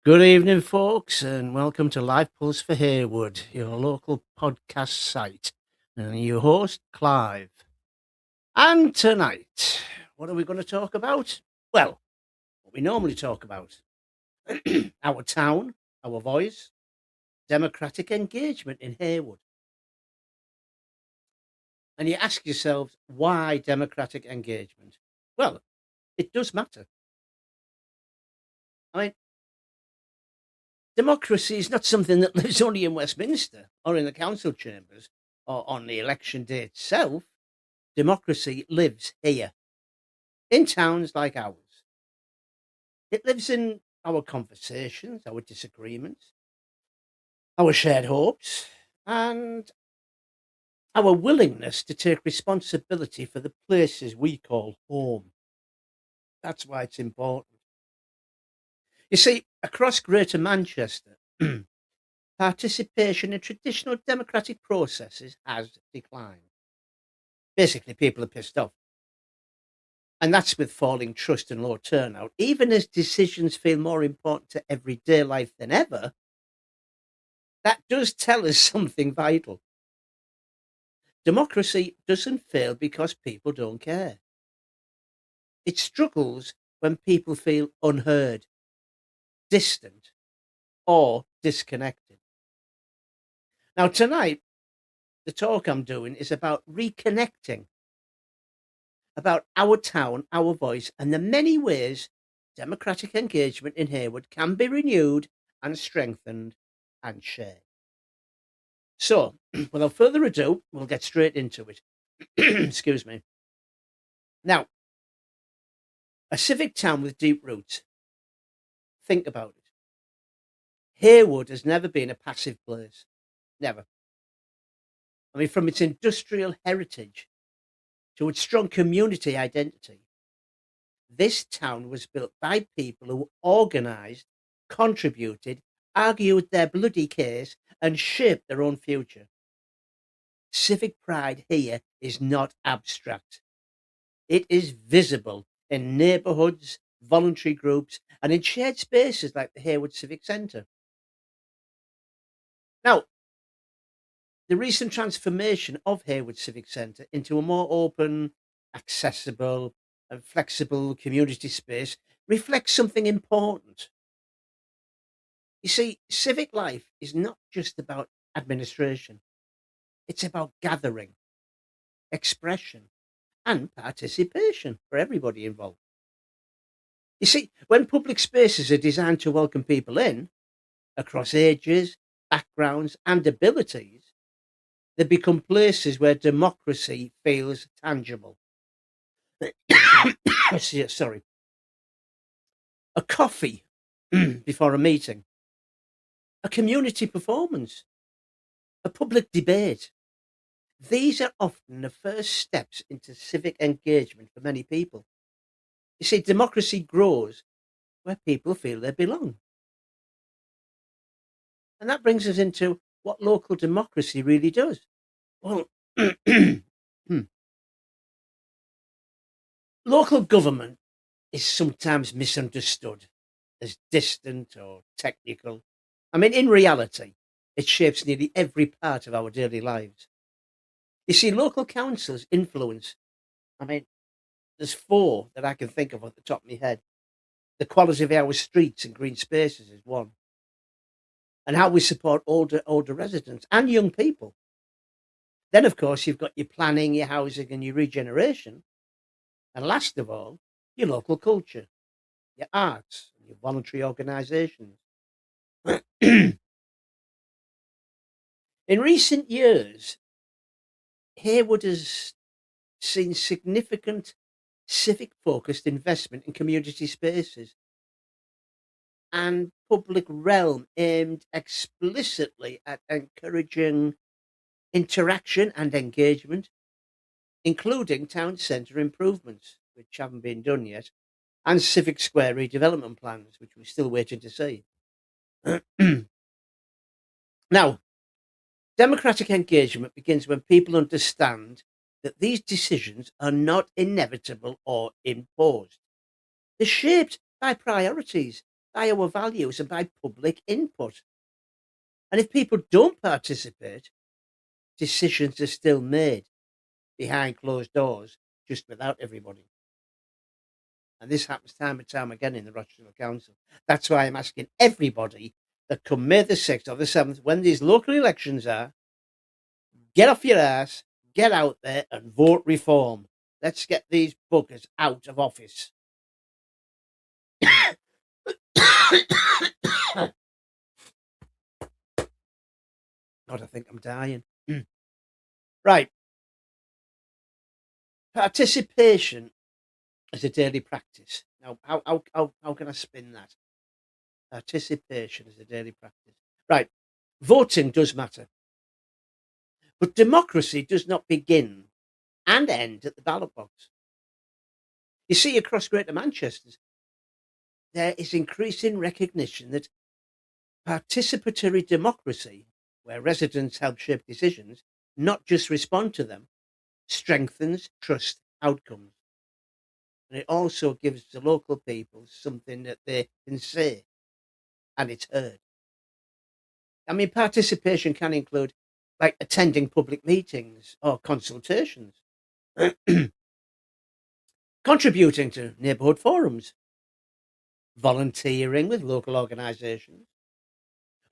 Good evening, folks, and welcome to Live Pulse for Heywood, your local podcast site. And your host, Clive. And tonight, what are we going to talk about? Well, what we normally talk about our town, our voice, democratic engagement in Heywood. And you ask yourselves, why democratic engagement? Well, it does matter. I mean, democracy is not something that lives only in Westminster or in the council chambers or on the election day itself. Democracy lives here, in towns like ours. It lives in our conversations, our disagreements, our shared hopes, and our willingness to take responsibility for the places we call home. That's why it's important. You see, across Greater Manchester, participation in traditional democratic processes has declined. Basically, people are pissed off. And that's with falling trust and low turnout. Even as decisions feel more important to everyday life than ever, that does tell us something vital. Democracy doesn't fail because people don't care. It struggles when people feel unheard, distant, or disconnected. Now, tonight, the talk I'm doing is about reconnecting, about our town, our voice, and the many ways democratic engagement in Heywood can be renewed and strengthened and shared. So, without further ado, we'll get straight into it. Excuse me. Now, a civic town with deep roots. Think about it. Heywood has never been a passive place. Never. I mean, from its industrial heritage to its strong community identity, this town was built by people who organised, contributed, argued their bloody case, and shaped their own future. Civic pride here is not abstract. It is visible in neighbourhoods, voluntary groups, and in shared spaces like the Heywood Civic Centre. Now, the recent transformation of Heywood Civic Centre into a more open, accessible, and flexible community space reflects something important. You see, civic life is not just about administration, it's about gathering, expression, and participation for everybody involved. You see, when public spaces are designed to welcome people in across ages, backgrounds, and abilities, they become places where democracy feels tangible. Sorry. A coffee before a meeting, a community performance, a public debate. These are often the first steps into civic engagement for many people. You see, democracy grows where people feel they belong. And that brings us into what local democracy really does. Well, local government is sometimes misunderstood as distant or technical. I mean, in reality, it shapes nearly every part of our daily lives. You see, local councils influence, I mean, there's four that I can think of at the top of my head. The quality of our streets and green spaces is one, and how we support older residents and young people. Then, of course, you've got your planning, your housing, and your regeneration. And last of all, your local culture, your arts, and your voluntary organisations. In recent years, Heywood has seen significant civic focused investment in community spaces and public realm aimed explicitly at encouraging interaction and engagement, including town centre improvements, which haven't been done yet, and civic square redevelopment plans, which we're still waiting to see. Now, democratic engagement begins when people understand that these decisions are not inevitable or imposed. They're shaped by priorities by our values and by public input. And if people don't participate, decisions are still made behind closed doors, just without everybody. And this happens time and time again in the Rochdale Council. That's why I'm asking everybody that come May the 6th or the 7th, when these local elections are, get off your ass, get out there and vote reform. Let's get these buggers out of office. God, I think I'm dying. Right. Participation is a daily practice. Now, how can I spin that? Participation is a daily practice. Right. Voting does matter, but democracy does not begin and end at the ballot box. You see, across Greater Manchester, there is increasing recognition that participatory democracy, where residents help shape decisions, not just respond to them, strengthens trust outcomes. And it also gives the local people something that they can say and it's heard. I mean, participation can include like attending public meetings or consultations, contributing to neighbourhood forums, volunteering with local organisations,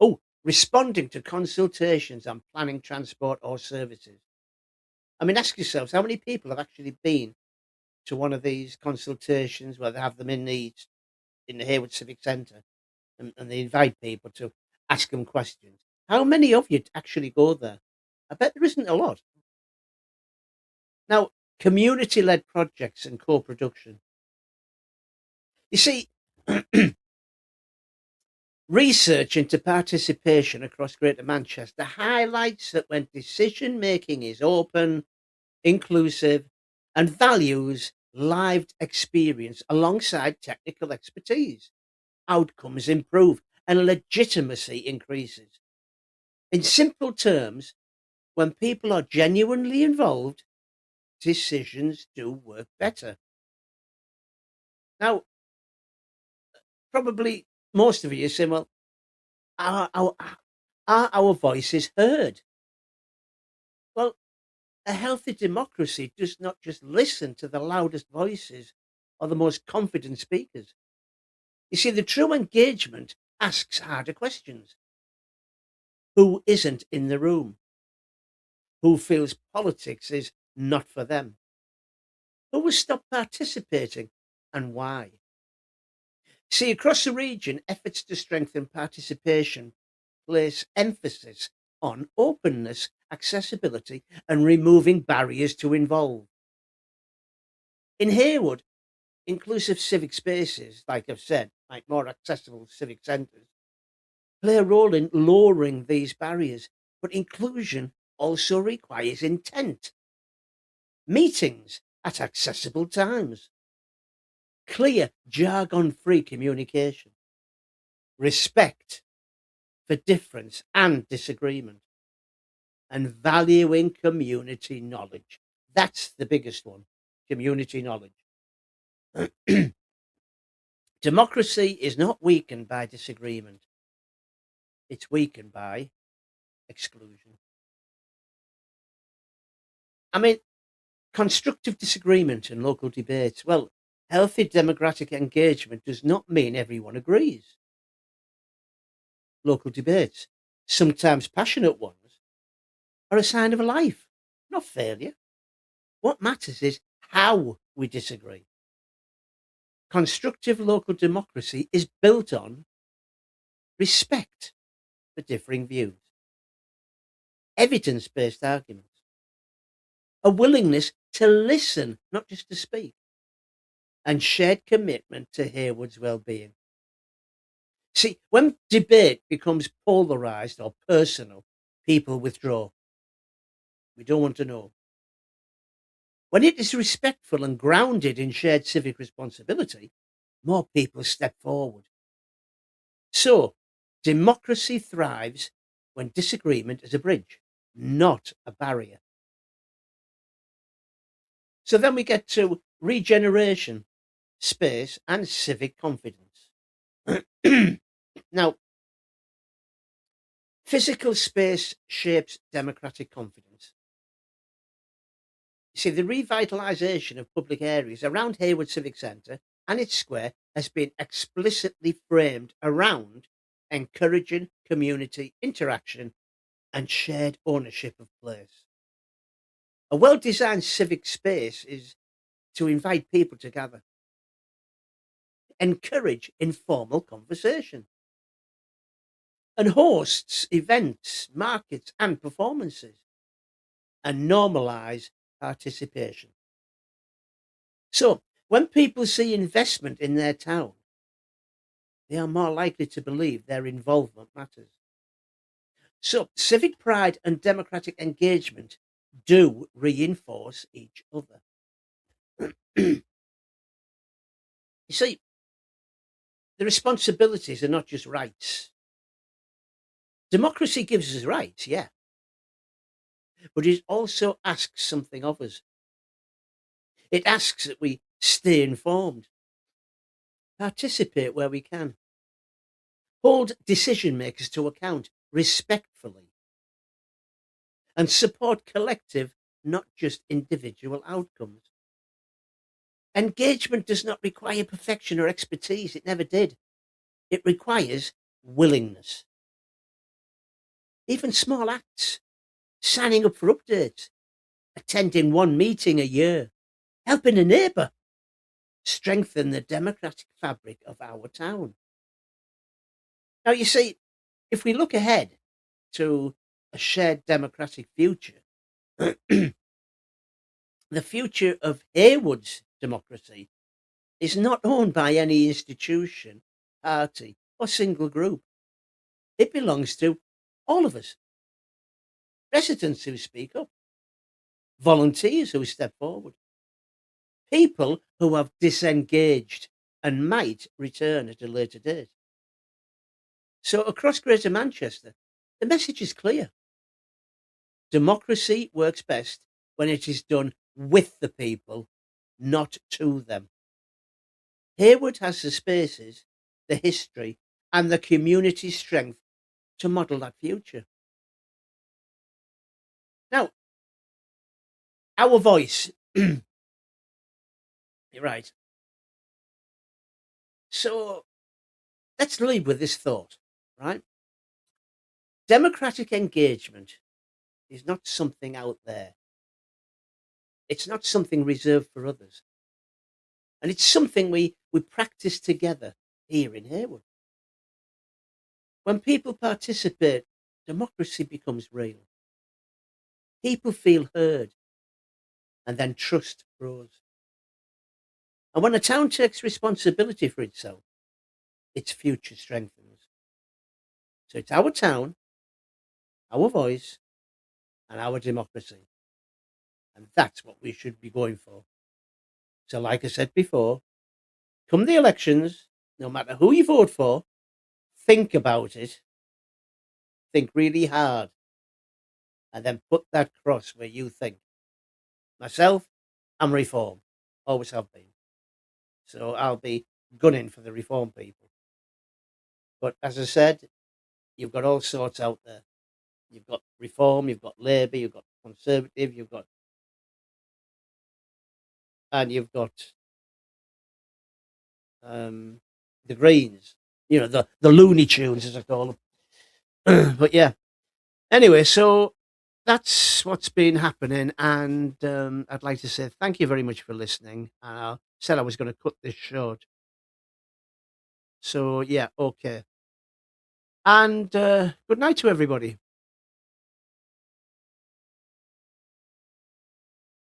oh, responding to consultations on planning, transport, or services. I mean, ask yourselves how many people have actually been to one of these consultations where they have them in the Heywood Civic Centre and they invite people to ask them questions. How many of you actually go there? I bet there isn't a lot. Now, community led projects and co production. You see, research into participation across Greater Manchester highlights that when decision making is open, inclusive, and values lived experience alongside technical expertise, outcomes improve and legitimacy increases. In simple terms, when people are genuinely involved, decisions do work better. Now, probably most of you say, well, are our, are our voices heard? Well, a healthy democracy does not just listen to the loudest voices or the most confident speakers. You see, the true engagement asks harder questions. Who isn't in the room? Who feels politics is not for them? Who will stop participating and why? See, across the region, efforts to strengthen participation place emphasis on openness, accessibility, and removing barriers to involve. In Heywood, inclusive civic spaces, like I've said, like more accessible civic centres, play a role in lowering these barriers, but inclusion also requires intent, meetings at accessible times, clear jargon free communication, respect for difference and disagreement, and valuing community knowledge. That's the biggest one, community knowledge. Democracy is not weakened by disagreement, it's weakened by exclusion. I mean, constructive disagreement in local debates. Well, healthy democratic engagement does not mean everyone agrees. Local debates, sometimes passionate ones, are a sign of life, not failure. What matters is how we disagree. Constructive local democracy is built on respect for differing views, evidence based arguments, a willingness to listen, not just to speak, and shared commitment to Heywood's well-being. See, when debate becomes polarized or personal, people withdraw. We don't want to know. When it is respectful and grounded in shared civic responsibility, more people step forward. So, democracy thrives when disagreement is a bridge, not a barrier. So then we get to regeneration, space, and civic confidence. Now, physical space shapes democratic confidence. You see, the revitalisation of public areas around Heywood Civic Centre and its square has been explicitly framed around encouraging community interaction and shared ownership of place. A well designed civic space is to invite people to gather, encourage informal conversation, and hosts events, markets, and performances, and normalise participation. So, when people see investment in their town, they are more likely to believe their involvement matters. So, civic pride and democratic engagement do reinforce each other. You see, the responsibilities are not just rights. Democracy gives us rights, yeah, but it also asks something of us. It asks that we stay informed, participate where we can, hold decision makers to account respectfully, and support collective, not just individual outcomes. Engagement does not require perfection or expertise. It never did. It requires willingness. Even small acts, signing up for updates, attending one meeting a year, helping a neighbour, strengthen the democratic fabric of our town. Now, you see, if we look ahead to a shared democratic future, the future of Heywood's democracy is not owned by any institution, party, or single group. It belongs to all of us, residents who speak up, volunteers who step forward, people who have disengaged and might return at a later date. So, across Greater Manchester, the message is clear. Democracy works best when it is done with the people, not to them. Heywood has the spaces, the history, and the community strength to model that future. Now, our voice, you're right. So, let's lead with this thought, right? Democratic engagement is not something out there, it's not something reserved for others. And it's something we practice together here in Heywood. When people participate, democracy becomes real. People feel heard, and then trust grows. And when a town takes responsibility for itself, its future strengthens. So it's our town, our voice, and our democracy. And that's what we should be going for. So, like I said before, come the elections, no matter who you vote for, think about it, think really hard, and then put that cross where you think. Myself, I'm reform, always have been. So I'll be gunning for the reform people. But as I said, you've got all sorts out there. You've got reform, you've got Labour, you've got Conservative, you've got um, the Greens. You know, the Looney Tunes as I call them. But yeah. Anyway, so that's what's been happening, and I'd like to say thank you very much for listening. I said I was going to cut this short, so yeah, okay. And good night to everybody.